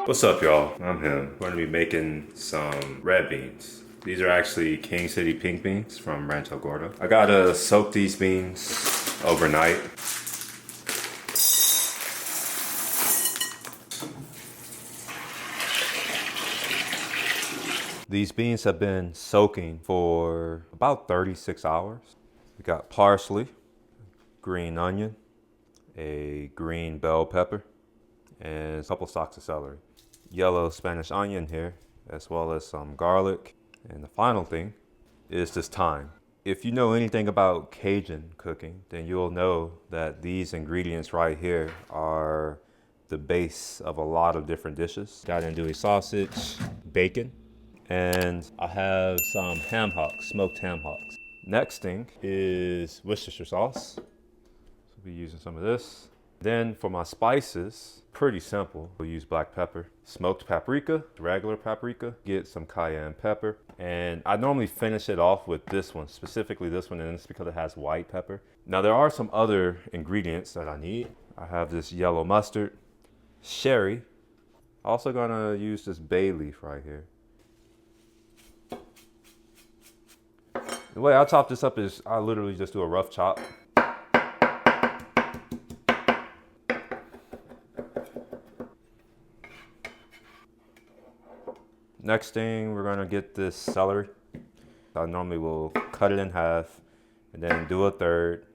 What's up, y'all? I'm him. We're gonna be making some red beans. These are actually King City pink beans from Rancho Gordo. I gotta soak these beans overnight. These beans have been soaking for about 36 hours. We got parsley, green onion, a green bell pepper, and a couple stalks of celery. Yellow Spanish onion here, as well as some garlic. And the final thing is this thyme. If you know anything about Cajun cooking, then you'll know that these ingredients right here are the base of a lot of different dishes. Got andouille sausage, bacon, and I have some ham hocks, smoked ham hocks. Next thing is Worcestershire sauce. So we'll be using some of this. Then for my spices, pretty simple. We'll use black pepper, smoked paprika, regular paprika, get some cayenne pepper. And I normally finish it off with this one, specifically this one, and it's because it has white pepper. Now there are some other ingredients that I need. I have this yellow mustard, sherry. Also gonna use this bay leaf right here. The way I chop this up is I literally just do a rough chop. Next thing, we're gonna get this celery. I normally will cut it in half and then do a third,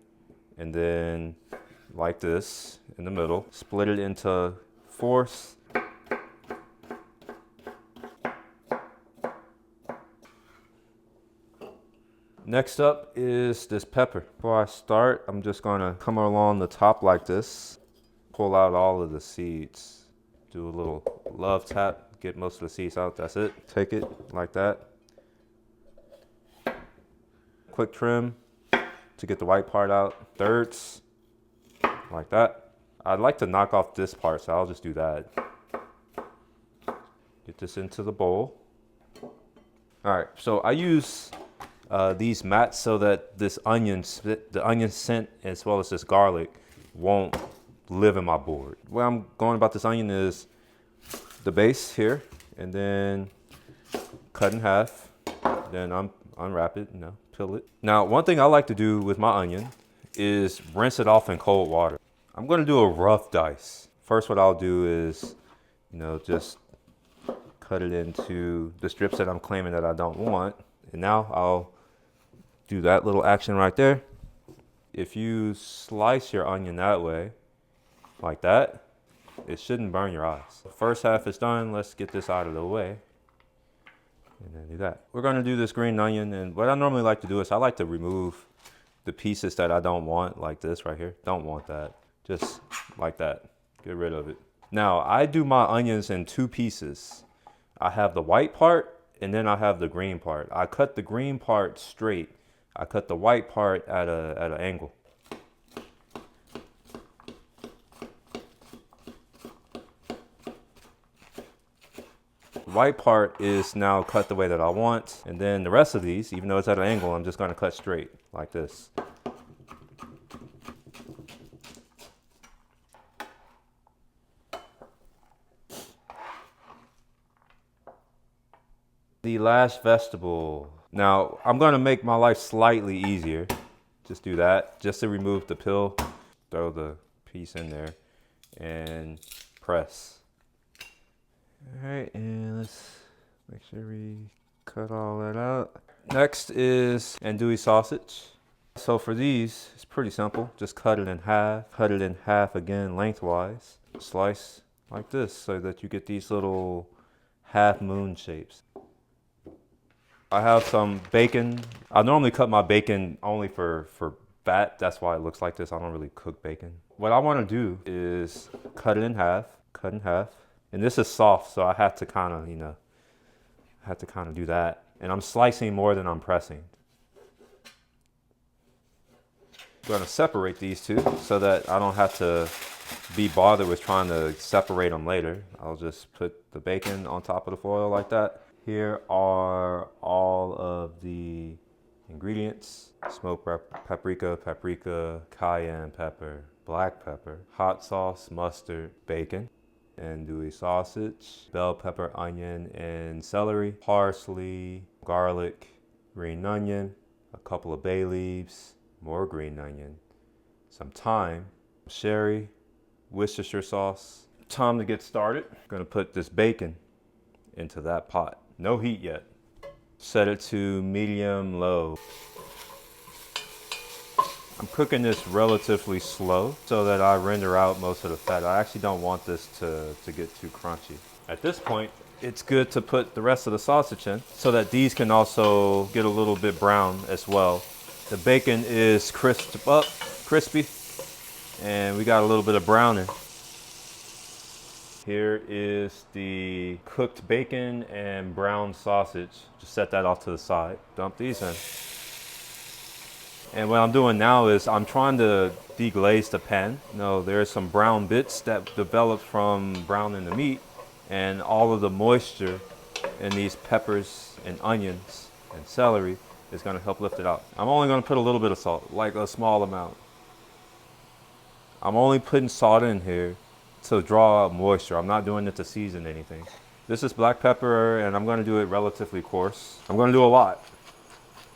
and then like this in the middle, split it into fourths. Next up is this pepper. Before I start, I'm just gonna come along the top like this, pull out all of the seeds, do a little love tap, get most of the seeds out, that's it. Take it like that. Quick trim to get the white part out. Thirds, like that. I'd like to knock off this part, so I'll just do that. Get this into the bowl. All right, so I use these mats so that the onion scent as well as this garlic won't live in my board. Where I'm going about this onion is the base here, and then cut in half, then unwrap it, peel it. Now, one thing I like to do with my onion is rinse it off in cold water. I'm gonna do a rough dice. First, what I'll do is, just cut it into the strips that I'm claiming that I don't want. And now I'll do that little action right there. If you slice your onion that way, like that, it shouldn't burn your eyes. The first half is done. Let's get this out of the way. And then do that. We're gonna do this green onion, and what I normally like to do is I like to remove the pieces that I don't want, like this right here. Don't want that. Just like that. Get rid of it. Now, I do my onions in two pieces. I have the white part, and then I have the green part. I cut the green part straight. I cut the white part at an angle. The white part is now cut the way that I want. And then the rest of these, even though it's at an angle, I'm just gonna cut straight like this. The last vegetable. Now, I'm gonna make my life slightly easier. Just do that, just to remove the peel. Throw the piece in there and press. All right, and let's make sure we cut all that out. Next is andouille sausage. So for these, it's pretty simple. Just cut it in half again lengthwise. Slice like this so that you get these little half moon shapes. I have some bacon. I normally cut my bacon only for fat. That's why it looks like this. I don't really cook bacon. What I want to do is cut in half. And this is soft, so I have to kind of, do that. And I'm slicing more than I'm pressing. I'm going to separate these two so that I don't have to be bothered with trying to separate them later. I'll just put the bacon on top of the foil like that. Here are all of the ingredients: smoked paprika, cayenne pepper, black pepper, hot sauce, mustard, bacon. andouille sausage, bell pepper, onion, and celery, parsley, garlic, green onion, a couple of bay leaves, more green onion, some thyme, sherry, Worcestershire sauce. Time to get started. I'm gonna put this bacon into that pot. No heat yet. Set it to medium low. I'm cooking this relatively slow so that I render out most of the fat. I actually don't want this to get too crunchy. At this point, it's good to put the rest of the sausage in so that these can also get a little bit brown as well. The bacon is crispy, and we got a little bit of browning. Here is the cooked bacon and brown sausage. Just set that off to the side. Dump these in. And what I'm doing now is I'm trying to deglaze the pan. There's some brown bits that developed from browning the meat, and all of the moisture in these peppers and onions and celery is gonna help lift it out. I'm only gonna put a little bit of salt, like a small amount. I'm only putting salt in here to draw out moisture. I'm not doing it to season anything. This is black pepper, and I'm gonna do it relatively coarse. I'm gonna do a lot.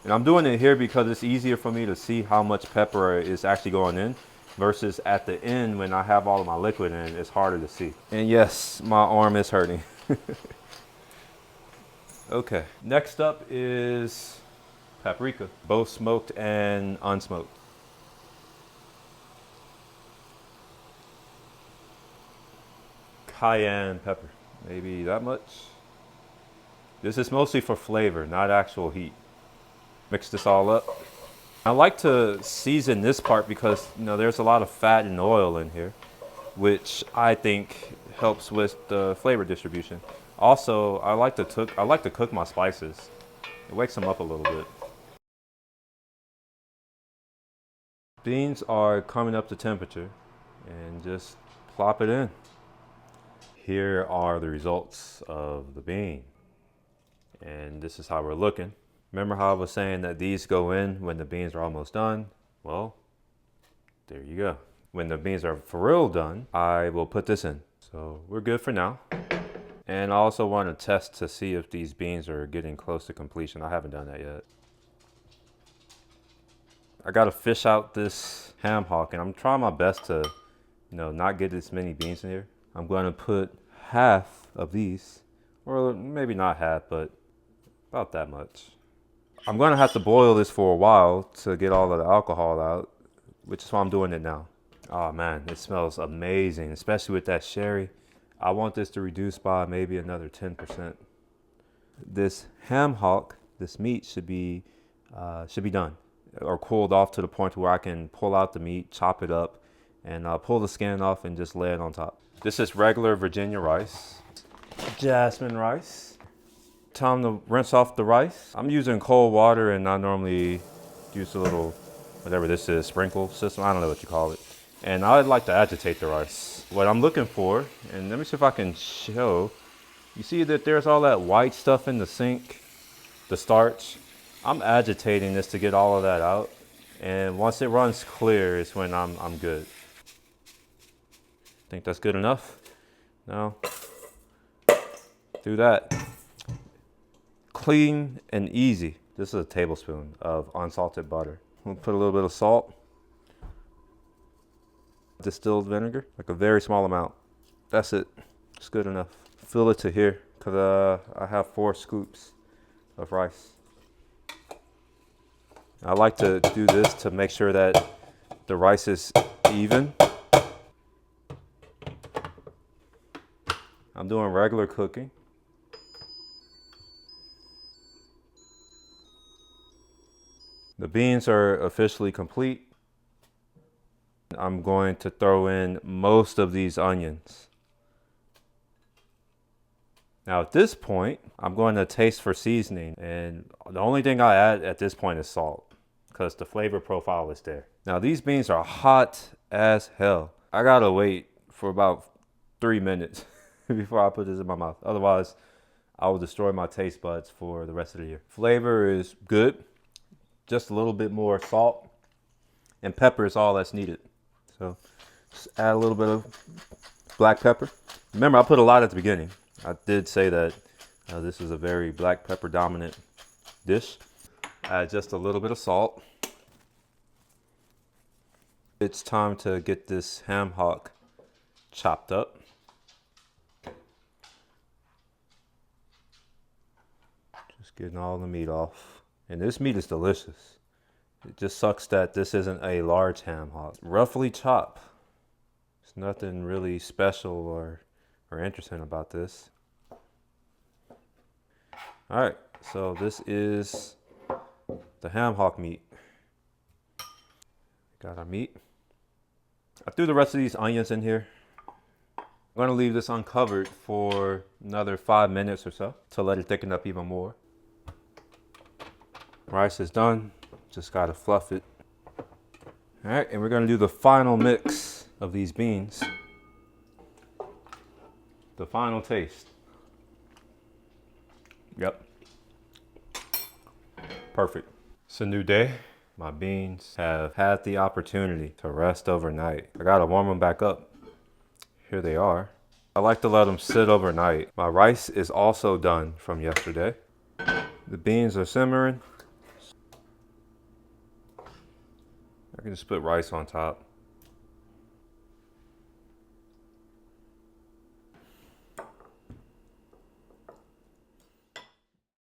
And I'm doing it here because it's easier for me to see how much pepper is actually going in versus at the end when I have all of my liquid in, it's harder to see. And yes, my arm is hurting. Okay, next up is paprika, both smoked and unsmoked. Cayenne pepper, maybe that much. This is mostly for flavor, not actual heat. Mix this all up. I like to season this part because there's a lot of fat and oil in here, which I think helps with the flavor distribution. Also, I like to cook my spices. It wakes them up a little bit. Beans are coming up to temperature, and just plop it in. Here are the results of the bean. And this is how we're looking. Remember how I was saying that these go in when the beans are almost done? Well, there you go. When the beans are for real done, I will put this in. So we're good for now. And I also want to test to see if these beans are getting close to completion. I haven't done that yet. I gotta fish out this ham hock, and I'm trying my best to, not get as many beans in here. I'm going to put half of these, or maybe not half, but about that much. I'm going to have to boil this for a while to get all of the alcohol out, which is why I'm doing it now. Oh man, it smells amazing, especially with that sherry. I want this to reduce by maybe another 10%. This ham hock, this meat should be done or cooled off to the point where I can pull out the meat, chop it up, and pull the skin off and just lay it on top. This is regular Virginia rice, jasmine rice. Time to rinse off the rice. I'm using cold water, and I normally use a little, whatever this is, sprinkle system. I don't know what you call it. And I like to agitate the rice. What I'm looking for, and let me see if I can show, you see that there's all that white stuff in the sink, the starch. I'm agitating this to get all of that out. And once it runs clear is when I'm good. Think that's good enough? No. Do that. Clean and easy. This is a tablespoon of unsalted butter. We'll put a little bit of salt. Distilled vinegar, like a very small amount. That's it. It's good enough. Fill it to here, because I have 4 scoops of rice. I like to do this to make sure that the rice is even. I'm doing regular cooking. The beans are officially complete. I'm going to throw in most of these onions. Now at this point, I'm going to taste for seasoning, and the only thing I add at this point is salt, because the flavor profile is there. Now these beans are hot as hell. I gotta wait for about 3 minutes before I put this in my mouth. Otherwise, I will destroy my taste buds for the rest of the year. Flavor is good. Just a little bit more salt and pepper is all that's needed. So just add a little bit of black pepper. Remember, I put a lot at the beginning. I did say that this is a very black pepper dominant dish. Add just a little bit of salt. It's time to get this ham hock chopped up. Just getting all the meat off. And this meat is delicious. It just sucks that this isn't a large ham hock. Roughly chop. There's nothing really special or interesting about this. All right, so this is the ham hock meat. Got our meat. I threw the rest of these onions in here. I'm gonna leave this uncovered for another 5 minutes or so to let it thicken up even more. Rice is done, just gotta fluff it. All right, and we're gonna do the final mix of these beans. The final taste. Yep. Perfect. It's a new day. My beans have had the opportunity to rest overnight. I gotta warm them back up. Here they are. I like to let them sit overnight. My rice is also done from yesterday. The beans are simmering. I can just put rice on top.